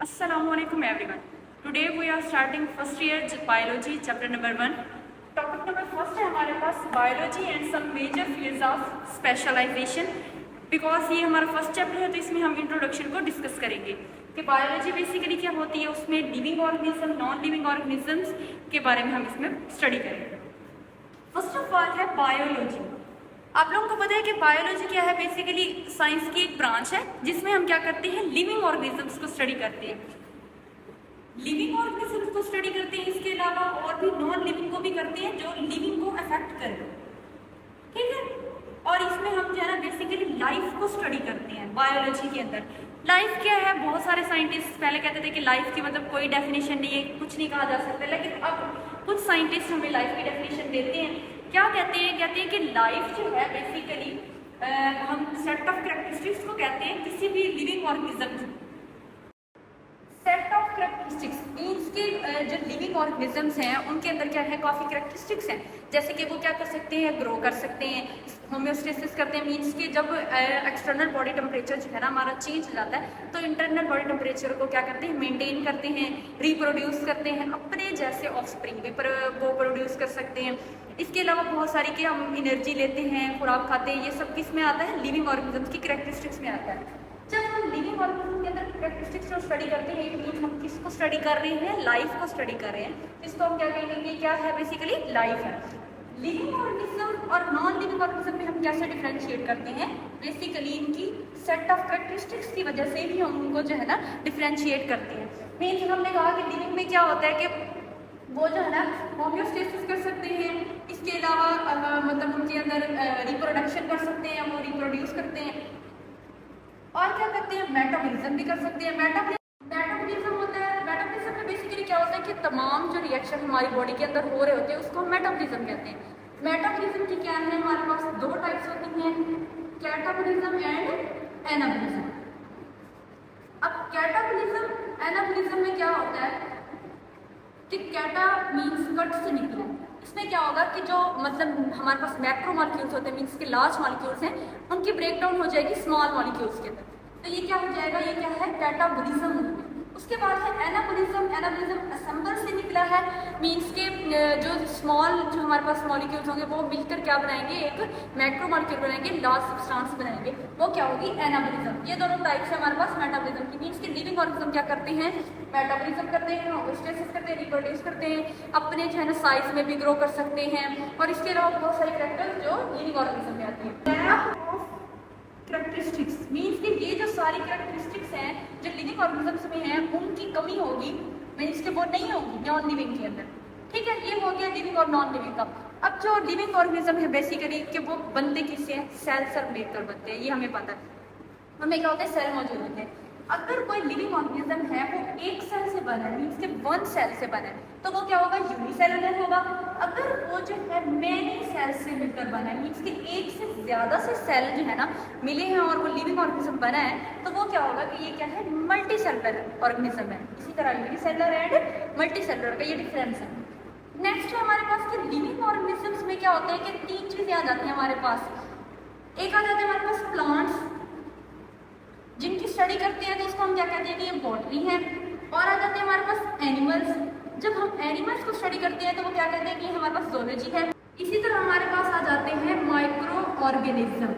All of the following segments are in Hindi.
Assalamualaikum everyone. Today we are starting first year biology chapter number 1. Topic number first है हमारे पास biology and some major fields of specialisation. Because ये हमारा फर्स्ट चैप्टर है तो इसमें हम इंट्रोडक्शन को डिस्कस करेंगे कि बायोलॉजी बेसिकली क्या होती है, उसमें living organism non living organisms के बारे में हम इसमें स्टडी करेंगे। फर्स्ट ऑफ ऑल है बायोलॉजी। आप लोगों को पता है कि बायोलॉजी क्या है, बेसिकली साइंस की एक ब्रांच है जिसमें हम क्या करते हैं, लिविंग ऑर्गेनिजम्स को स्टडी करते हैं। लिविंग ऑर्गेनिजम्स को स्टडी करते हैं, इसके अलावा और भी नॉन लिविंग को भी करते हैं जो लिविंग को अफेक्ट करें, ठीक है। और इसमें हम जो है ना बेसिकली लाइफ को स्टडी करते हैं बायोलॉजी के अंदर। लाइफ क्या है, बहुत सारे साइंटिस्ट पहले कहते थे कि लाइफ की मतलब कोई डेफिनेशन नहीं है, कुछ नहीं कहा जा सकता, लेकिन अब कुछ साइंटिस्ट हमें लाइफ की डेफिनेशन देते हैं। क्या कहते हैं कि लाइफ जो है बेसिकली हम सेट ऑफ कैरेक्टरिस्टिक्स को कहते हैं किसी भी living organism. Set of characteristics means के जो लिविंग ऑर्गेनिजम्स हैं उनके अंदर क्या है, काफ़ी कैरेक्टरिस्टिक्स हैं, जैसे कि वो क्या कर सकते हैं, ग्रो कर सकते हैं, होम्योस्टेसिस करते हैं। मीन्स कि जब एक्सटर्नल बॉडी टेम्परेचर जो है ना हमारा चेंज हो जाता है तो इंटरनल बॉडी टेम्परेचर को क्या करते हैं, मेंटेन करते हैं, रिप्रोड्यूस करते हैं, अपने जैसे ऑफस्प्रिंग भी वो प्रोड्यूस कर सकते हैं। इसके अलावा बहुत सारी कि हम एनर्जी लेते हैं, खुराक खाते हैं, ये सब किस में आता है, लिविंग ऑर्गेनिजम्स की कैरेक्टरिस्टिक्स में आता है। जब हम लिविंग ऑर्गेनिज्म के अंदर कैरेक्टरिस्टिक्स को स्टडी करते हैं, मीन्स हम किसको स्टडी कर रहे हैं, लाइफ को स्टडी कर रहे हैं। इसको हम क्या कहेंगे, क्या है, बेसिकली लाइफ है। लिविंग ऑर्गेनिज्म और नॉन लिविंग ऑर्गेनिज्म में हम कैसे डिफरेंशिएट करते हैं, बेसिकली इनकी सेट ऑफ कैरेक्टरिस्टिक्स की वजह से भी हम उनको जो है ना डिफरेंशिएट करते हैं। मीन्स हमने कहा कि लिविंग में क्या होता है कि वो जो है ना होम्योस्टेसिस कर सकते हैं, इसके अलावा मतलब उनके अंदर रिप्रोडक्शन कर सकते हैं, वो रिप्रोड्यूस करते हैं, और क्या करते हैं, मेटाबॉलिज्म भी कर सकते हैं। मेटाबॉलिज्म होता है, मेटाबॉलिज्म में बेसिकली क्या होता है कि तमाम जो रिएक्शन हमारी बॉडी के अंदर हो रहे होते हैं उसको हम मेटाबॉलिज्म कहते हैं। मेटाबॉलिज्म की क्या है, हमारे पास दो टाइप्स होती हैं, कैटाबॉलिज्म एंड एनाबॉलिज्म। अब कैटाबॉलिज्म एनाबॉलिज्म में क्या होता है कि कैटा मीन्स कट से निकला। इसमें क्या होगा कि जो मतलब हमारे पास मैक्रो मॉलिक्यूल्स होते हैं, मीन्स के लार्ज मॉलिक्यूल्स हैं, उनकी ब्रेकडाउन हो जाएगी स्मॉल मॉलिक्यूल्स के अंदर, तो ये क्या हो जाएगा, ये क्या है, कैटाबॉलिज्म। उसके बाद है एनाबॉलिज्म। एनाबॉलिज्म असेंबल से निकला है, मीन्स के जो स्मॉल जो हमारे पास मॉलिक्यूल्स होंगे वो मिलकर क्या बनाएंगे, एक मैक्रो मॉलिक्यूल बनाएंगे, लार्ज सब्सटेंस बनाएंगे, वो क्या होगी, एनाबॉलिज्म। ये दोनों टाइप्स है हमारे पास मेटाबॉलिज्म की। मीन्स के लिविंग ऑर्गेनिज्म क्या करते हैं, मेटाबॉलिज्म करते हैं, होम्योस्टेसिस करते हैं, रिप्रोड्यूस करते हैं, अपने जो है ना साइज में भी ग्रो कर सकते हैं, और इसके अलावा बहुत सारे कैरेक्टर्स जो लिविंग ऑर्गेनिज्म में आते हैं। कैरेक्टरिस्टिक्स मीन्स कि ये जो सारी कैरेक्टरिस्टिक्स हैं जो लिविंग ऑर्गेनिजम्स में हैं उनकी कमी होगी, मीन्स कि वो नहीं होगी नॉन लिविंग के अंदर, ठीक है। ये हो गया लिविंग और नॉन लिविंग का। अब जो लिविंग ऑर्गेनिज्म है बेसिकली कि वो बनते किससे हैं, सेल से मिलकर बनते हैं, ये हमें पता है। हमें क्या होता है, सेल मौजूद होते हैं। अगर कोई लिविंग ऑर्गेनिज्म है वो एक सेल से बना है, मीन्स के वन सेल से बना है, तो वो क्या होगा, यूनिसेलुलर होगा। अगर वो जो है मैनी सेल से मिलकर बना है, मीन्स कि एक से ज़्यादा से सेल जो है ना मिले हैं और वो लिविंग ऑर्गेनिज्म बना है, तो वो क्या होगा कि ये क्या है, मल्टी सेलुलर ऑर्गेनिज्म है। इसी तरह यूनिसेलुलर एंड मल्टी सेलुलर का ये डिफरेंस है। नेक्स्ट है हमारे पास कि लिविंग ऑर्गेनिजम्स में क्या होता है कि तीन चीज़ें आ जाती हैं हमारे पास। एक आ जाते हैं हमारे पास प्लांट्स, जिनकी स्टडी करते हैं तो उसको हम क्या कहते हैं कि ये बॉटनी है। और आ जाते हैं हमारे पास एनिमल्स, जब हम एनिमल्स को स्टडी करते हैं तो वो क्या कहते हैं कि हमारे पास ज़ूलॉजी है। इसी तरह हमारे पास आ जाते हैं माइक्रो ऑर्गेनिज्म।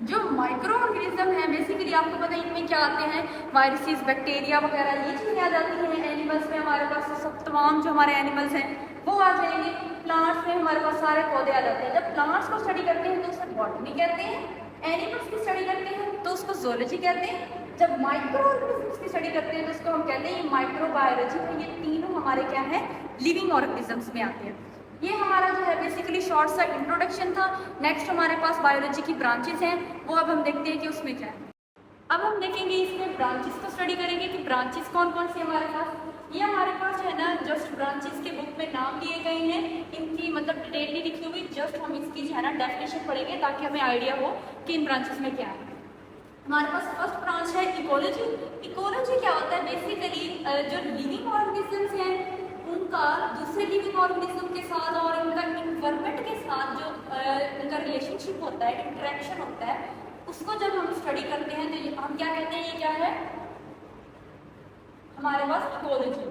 जो माइक्रो ऑर्गेनिज्म है बेसिकली आपको पता है इनमें क्या आते हैं, वायरसेस, बैक्टीरिया वगैरह, ये चीज़ें आ जाती हैं एनिमल्स में। हमारे पास सब तमाम जो हमारे एनिमल्स हैं वो आ जाएंगे। प्लांट्स में हमारे पास सारे पौधे आ जाते हैं। जब प्लांट्स को स्टडी करते हैं तो उसे बॉटनी कहते हैं, एनिमल्स की स्टडी करते हैं तो उसको ज़ूलॉजी कहते हैं, जब माइक्रो ऑर्गेनिजम्स की स्टडी करते हैं तो उसको हम कहते हैं ये माइक्रोबायोलॉजी है। ये तीनों हमारे क्या है, लिविंग ऑर्गेनिजम्स में आते हैं। ये हमारा जो है बेसिकली शॉर्ट सा इंट्रोडक्शन था। नेक्स्ट हमारे पास बायोलॉजी की ब्रांचेस हैं, वो अब हम देखते हैं कि उसमें क्या है। अब हम देखेंगे इसमें ब्रांचेस को स्टडी करेंगे कि ब्रांचेस कौन कौन से हमारे पास। ये हमारे पास जो है ना जस्ट ब्रांचेस के बुक में नाम दिए गए हैं, इनकी मतलब डिटेल नहीं लिखी हुई, जस्ट हम इसकी जो है ना डेफिनेशन पढ़ेंगे ताकि हमें आइडिया हो कि इन ब्रांचेस में क्या है। हमारे पास फर्स्ट ब्रांच है इकोलॉजी। इकोलॉजी क्या होता है, बेसिकली जो लिविंग ऑर्गेनिजम्स हैं उनका दूसरे लिविंग ऑर्गेनिज्म के साथ और उनका इन्वायरमेंट के साथ जो उनका रिलेशनशिप होता है, इंटरेक्शन होता है, उसको जब हम स्टडी करते हैं तो हम क्या कहते हैं, ये क्या है, हमारे पास इकोलॉजी।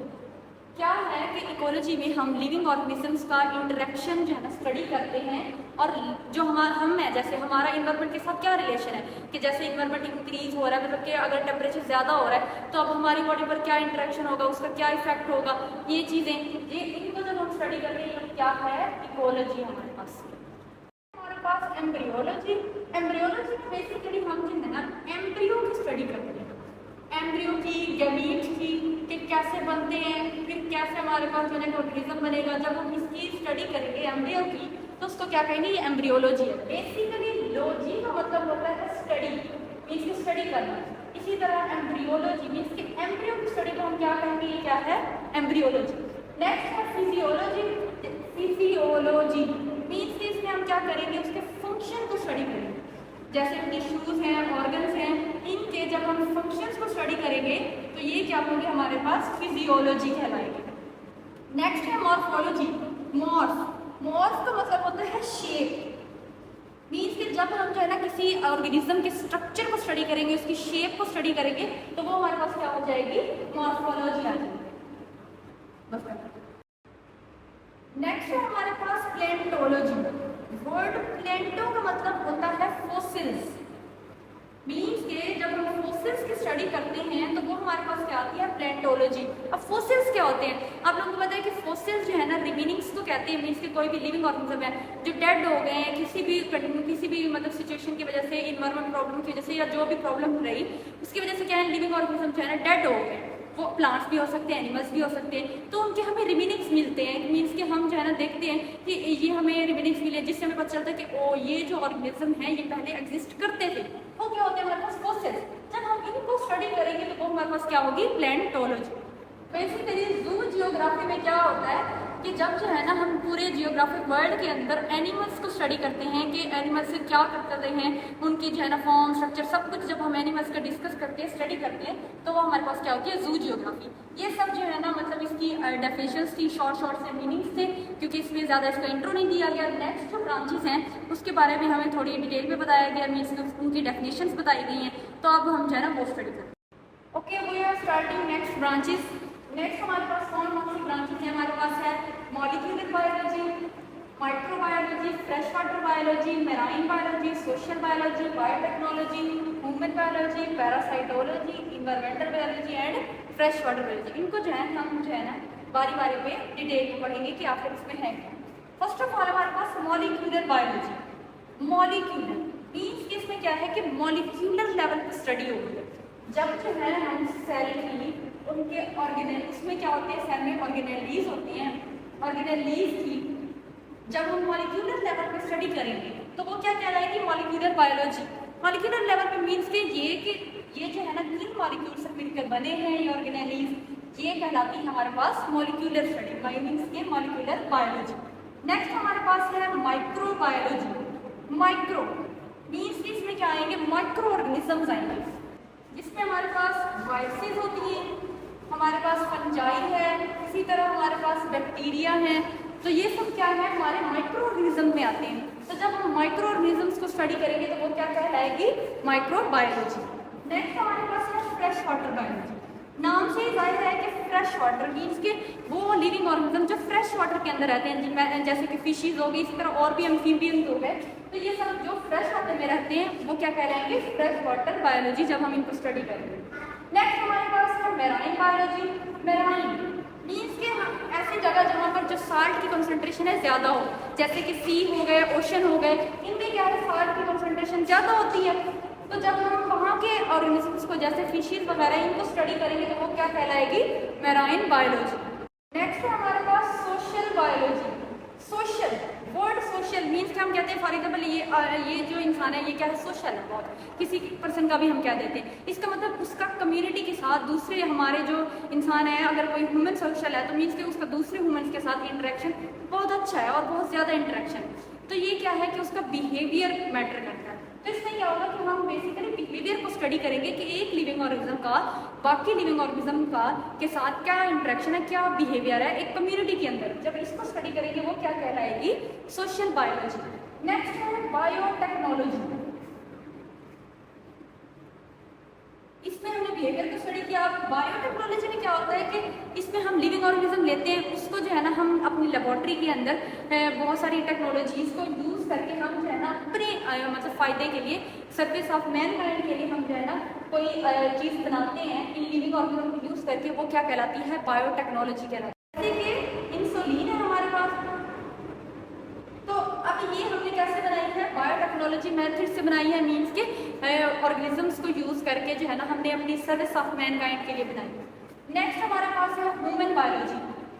क्या है कि इकोलॉजी में हम लिविंग ऑर्गेनिजम्स का इंटरेक्शन जो है ना स्टडी करते हैं, और जो हम है जैसे हमारा इन्वायरमेंट के साथ क्या रिलेशन है, कि जैसे इन्वायरमेंट इंक्रीज हो रहा है, मतलब कि अगर टेम्परेचर ज़्यादा हो रहा है तो अब हमारी बॉडी पर क्या इंटरेक्शन होगा, उसका क्या इफेक्ट होगा, ये चीज़ें, ये इनको जब हम स्टडी करते हैं तो क्या है इकोलॉजी हमारे पास। हमारे पास एम्ब्रियोलॉजी। एम्ब्रियोलॉजी में बेसिकली हम जो है ना एम्ब्रियो की स्टडी करते हैं, एम्ब्रियो की, गैमीट की, कि कैसे बनते हैं, फिर कैसे हमारे पास जो है ऑर्गेनिज्म बनेगा। जब हम इसकी स्टडी करेंगे एम्ब्रियो की तो उसको क्या कहेंगे, ये एम्ब्रियोलॉजी है। बेसिकली लॉजी का मतलब होता है स्टडी, मीन्स की स्टडी करना। इसी तरह एम्ब्रियोलॉजी मीन्स की एम्ब्रियो की स्टडी को हम क्या कहेंगे, ये क्या है एम्ब्रियोलॉजी। नेक्स्ट है फिजियोलॉजी। फिजियोलॉजी मीन्स की इसमें हम क्या करेंगे, उसके फंक्शन को स्टडी करेंगे, जैसे टिश्यूज हैं, ऑर्गन्स हैं, इनके जब हम फंक्शंस को स्टडी करेंगे तो ये क्या होंगे, हमारे पास फिजियोलॉजी कहलाएगी। नेक्स्ट है मॉर्फोलॉजी। मॉर्फ का मतलब होता है शेप, मीन्स कि जब हम जो है ना किसी ऑर्गेनिज्म के स्ट्रक्चर को स्टडी करेंगे, उसकी शेप को स्टडी करेंगे तो वो हमारे पास क्या हो जाएगी, मॉर्फोलॉजी आ जाएगी। नेक्स्ट है हमारे पास प्लेंटोलॉजी। वर्ड प्लेंटो का मतलब होता है फॉसिल्स, मीन्स के जब हम फॉसिल्स की स्टडी करते हैं तो वो हमारे पास क्या आती है, प्लेंटोलॉजी। अब फॉसिल्स क्या होते हैं, आप लोगों को पता है कि फॉसिल्स जो है ना रिमेनिंग्स को कहते हैं, मीन्स के कोई भी लिविंग ऑर्गेनिज्म है जो डेड हो गए हैं किसी भी मतलब सिचुएशन की वजह से, इन्वायरमेंट प्रॉब्लम की वजह से, या जो भी प्रॉब्लम रही उसकी वजह से क्या है, लिविंग ऑर्गेनिज्म जो है ना डेड हो गए। वो प्लांट्स भी हो सकते हैं, एनिमल्स भी हो सकते हैं, तो उनके हमें रिमेनिंग्स मिलते हैं, मीन्स कि हम जो है ना देखते हैं कि ये हमें रिमेनिंग्स मिले, जिससे हमें पता चलता है कि ओ ये जो ऑर्गेनिज्म है ये पहले एग्जिस्ट करते थे। वो क्या होते हैं हमारे पास फॉसिल्स। जब हम इनको स्टडी करेंगे तो वो हमारे पास क्या होगी, प्लेंटोलॉजी। बेसिकली जू जियोग्राफी में क्या होता है कि जब जो है ना हम पूरे जियोग्राफिक वर्ल्ड के अंदर एनिमल्स को स्टडी करते हैं कि एनिमल्स से क्या करते हैं, उनकी जो है ना फॉर्म, स्ट्रक्चर, सब कुछ जब हम एनिमल्स का डिस्कस करते हैं, स्टडी करते हैं, तो वो हमारे पास क्या होती है, जू जियोग्राफी। ये सब जो है ना मतलब इसकी डेफिनेशंस थी, शॉर्ट से मीनिंग्स थे, क्योंकि इसमें ज़्यादा इसका इंट्रो नहीं दिया गया। नेक्स्ट जो ब्रांचेस हैं उसके बारे में हमें थोड़ी डिटेल में बताया गया, मीन्स उनकी डेफिनेशंस बताई गई हैं, तो अब हम जो है ना वो स्टडी करते हैं। Okay, we are starting next branches. Next हमारे पास कौन सी ब्रांचेस है, हमारे पास है molecular biology, microbiology, fresh water biology, marine biology, social biology, biotechnology, human biology, parasitology, environmental biology and fresh water biology. इनको जो है हम जो है ना बारी बारी पे डिटेल में पढ़ेंगे कि आखिर इसमें है क्या। फर्स्ट ऑफ ऑल हमारे पास मॉलिक्यूलर बायोलॉजी। मॉलिक्यूलर मीन्स कि इसमें क्या है कि मॉलिक्यूलर लेवल पर स्टडी होगी। जब जो है हम सेल की उनके ऑर्गेनेल, उसमें क्या होते हैं, सेल में ऑर्गेनेलीज होती हैं, ऑर्गेनेलीज की जब हम मॉलिक्यूलर लेवल पे स्टडी करेंगे तो वो क्या कहलाएगी, मॉलिक्यूलर बायोलॉजी। मॉलिक्यूलर लेवल पे मीन्स के ये जो है ना किन मॉलिक्यूल से मिलकर बने हैं ये ऑर्गेनेलीज, ये कहलाती है हमारे पास मॉलिक्यूलर स्टडी, मीन्स के मॉलिक्यूलर बायोलॉजी। नेक्स्ट हमारे पास है माइक्रोबायोलॉजी। माइक्रो मीन्स कि इसमें क्या आएंगे, माइक्रो ऑर्गेनिजम्स आएंगे, जिसमें हमारे पास वायरसेस होती हैं, हमारे पास फंजाई है, इसी तरह हमारे पास बैक्टीरिया है, तो ये सब क्या है हमारे माइक्रो ऑर्गेनिज्म में आते हैं। तो जब हम माइक्रो ऑर्गेनिजम्स को स्टडी करेंगे तो वो क्या कहलाएगी, माइक्रोबायोलॉजी। नेक्स्ट हमारे पास है फ्रेश वाटर बायोलॉजी। नाम से ही जाहिर है कि फ्रेश वाटर मीन्स के वो लिविंग ऑर्गेनिज्म जो फ्रेश वाटर के अंदर रहते हैं, जिनमें जैसे कि फिशेज हो गई, इसी तरह और भी एम्फीबियंस हो गए, तो ये सब जो फ्रेश वाटर में रहते हैं वो क्या कहलाएंगे, फ्रेश वाटर बायोलॉजी, जब हम इनको स्टडी करेंगे। नेक्स्ट हमारे पास है मेराइन बायोलॉजी। मेराइन मीन्स के ऐसी जगह जहाँ पर जो साल्ट की कंसंट्रेशन है ज़्यादा हो, जैसे कि सी हो गए, ओशन हो गए, इनमें क्या है साल्ट की कंसंट्रेशन ज़्यादा होती है। तो जब हम वहाँ के ऑर्गेनिजम्स को जैसे फिशेज वगैरह इनको स्टडी करेंगे तो वो क्या कहलाएगी, मेराइन बायोलॉजी। नेक्स्ट है हमारे पास social biology. Social word social means क्या हम कहते हैं, फॉर एग्जाम्पल ये जो इंसान है ये क्या है, सोशल है बहुत, किसी पर्सन का भी हम क्या देते हैं, इसका मतलब उसका कम्युनिटी के साथ दूसरे हमारे जो इंसान है, अगर कोई ह्यूमन सोशल है तो मीन्स कि उसका दूसरे ह्यूमन्स के साथ इंटरेक्शन बहुत अच्छा है और बहुत ज़्यादा इंटरेक्शन, तो ये क्या है कि उसका बिहेवियर मैटर करता है। तो इसमें क्या होगा कि हम बेसिकली बिहेवियर को स्टडी करेंगे कि एक लिविंग ऑर्गेनिज्म का बाकी लिविंग ऑर्गेनिज्म का के साथ क्या इंटरेक्शन है, क्या बिहेवियर है एक कम्युनिटी के अंदर, जब इसको स्टडी करेंगे वो क्या कहलाएगी, सोशल बायोलॉजी। नेक्स्ट है बायोटेक्नोलॉजी। इसमें हमने बिहेवियर को स्टडी किया। बायोटेक्नोलॉजी में क्या होता है कि इसमें हम लिविंग ऑर्गेनिज्म लेते हैं, उसको जो है ना हम अपनी लेबोरेटरी के अंदर बहुत सारी टेक्नोलॉजीज को यूज़ करके हम जो है ना अपने मतलब फ़ायदे के लिए, सर्विस ऑफ मैनकाइंड के लिए हम जो है ना कोई चीज़ बनाते हैं इन लिविंग ऑर्गेनिज्म को यूज़ करके, वो क्या कहलाती है? बायोटेक्नोलॉजी कहलाती है। जैसे कि इंसुलिन है हमारे पास, तो अब ये हमने कैसे बनाई है? बायोटेक्नोलॉजी मेथड से बनाई है, मींस के ऑर्गेनिजम्स को यूज करके जो है ना हमने अपनी सर्विस ऑफ मैनकाइंड के लिए बनाई। नेक्स्ट हमारे पास है ह्यूमन बायोलॉजी।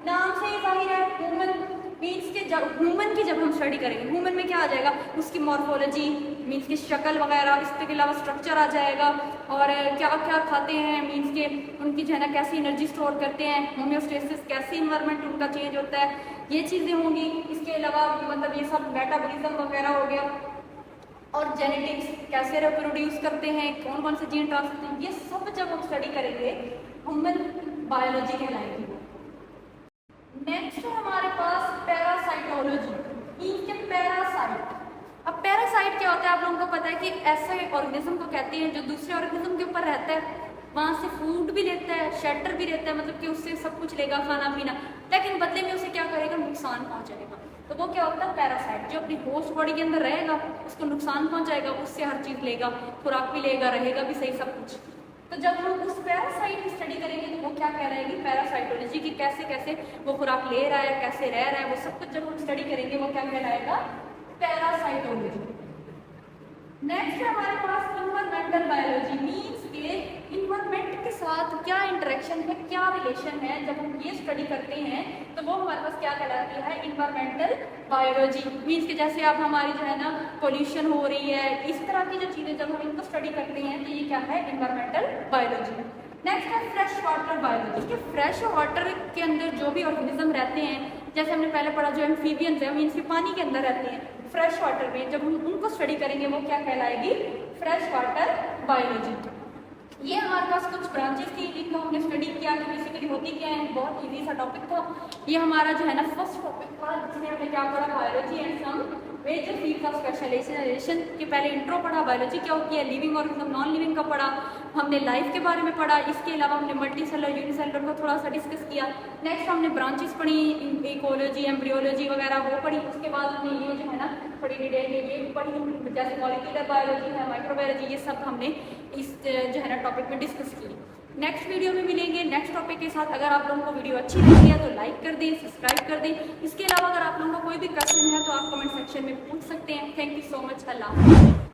नाम से ही जाहिर है ह्यूमन मीन्स के जब ह्यूमन की जब हम स्टडी करेंगे, ह्यूमन में क्या आ जाएगा? उसकी मॉर्फोलॉजी मीन्स की शक्ल वगैरह, इसके अलावा स्ट्रक्चर आ जाएगा, और क्या क्या खाते हैं मीन्स के उनकी जो है ना कैसी एनर्जी स्टोर करते हैं, होम्योस्टेसिस कैसे इन्वायरमेंट उनका चेंज होता है, ये चीज़ें होंगी। इसके अलावा मतलब ये सब मेटाबॉलिज्म वगैरह हो गया, और जेनेटिक्स कैसे रिप्रोड्यूस करते हैं, कौन कौन से जीन ट्रांसफर हैं, ये सब जब हम स्टडी करेंगे ह्यूमन बायोलॉजी कहलाएगी। नेक्स्ट है हमारे पास पैरासाइटोलॉजी, इनके पैरासाइट। अब पैरासाइट क्या होता है? आप लोगों को पता है कि ऐसे ऑर्गेनिज्म को कहते हैं जो दूसरे ऑर्गेनिज्म के ऊपर रहता है, वहाँ से फूड भी लेता है, शेल्टर भी रहता है, मतलब कि उससे सब कुछ लेगा, खाना पीना, लेकिन बदले में उसे क्या करेगा? नुकसान पहुँचाएगा। तो वो क्या होता है? पैरासाइट, जो अपनी होस्ट बॉडी के अंदर रहेगा, उसको नुकसान पहुँचाएगा, उससे हर चीज़ लेगा, खुराक भी लेगा, रहेगा भी सही, सब कुछ। तो जब हम उस पैरासाइट की स्टडी करेंगे तो वो क्या कह रहेगी? पैरासाइटोलॉजी की कैसे कैसे वो खुराक ले रहा है, कैसे रह रहा है, वो सब कुछ जब हम स्टडी करेंगे वो क्या कहलाएगा? पैरासाइटोलॉजी। नेक्स्ट है हमारे पास इन्वायरमेंटल बायोलॉजी, मीन्स के इन्वायरमेंट के साथ क्या इंटरेक्शन है, क्या रिलेशन है, जब हम ये स्टडी करते हैं तो वो हमारे पास क्या कहलाती है? Environmental biology. मीन्स के जैसे अब हमारी जो है ना पोल्यूशन हो रही है, इस तरह की जो चीज़ें जब हम इनको स्टडी करते हैं तो ये क्या है? Environmental biology. नेक्स्ट है फ्रेश वाटर बायोलॉजी, कि फ्रेश वाटर के अंदर जो भी ऑर्गेनिज्म रहते हैं, जैसे हमने पहले पढ़ा जो एम्फीबियंस है, मीन्स के पानी के अंदर रहते हैं, फ्रेश वाटर में जब हम उनको स्टडी करेंगे वो क्या कहलाएगी? Fresh water biology. ये हमारे पास कुछ ब्रांचेस थी जिनको हमने स्टडी किया कि बेसिकली होती क्या है। बहुत इजी सा टॉपिक था ये हमारा जो है ना फर्स्ट टॉपिक था, जिसमें हमने क्या पढ़ा? Biology and some major field of specialization. के पहले इंट्रो पढ़ा, बायोलॉजी क्या होती है, लिविंग ऑर्गेनिज्म नॉन लिविंग का पढ़ा, हमने लाइफ के बारे में पढ़ा, इसके अलावा हमने मल्टीसेलर यूनिसेलर को थोड़ा सा डिस्कस किया। नेक्स्ट हमने ब्रांचेस पढ़ी, इकोलॉजी एम्ब्रियोलॉजी वगैरह वो पढ़ी। उसके बाद हमने ये जो है ना थोड़ी डिटेल में ये भी पढ़ी, जैसे मॉलिक्यूलर बायोलॉजी है, माइक्रोबायोलॉजी, ये सब हमने इस जो है ना टॉपिक में डिस्कस की। नेक्स्ट वीडियो में मिलेंगे नेक्स्ट टॉपिक के साथ। अगर आप लोगों को वीडियो अच्छी लगी है तो लाइक कर दें, सब्सक्राइब कर दें। इसके अलावा अगर आप लोगों को कोई भी क्वेश्चन है तो आप कमेंट सेक्शन में पूछ सकते हैं। Thank you so much. Allah.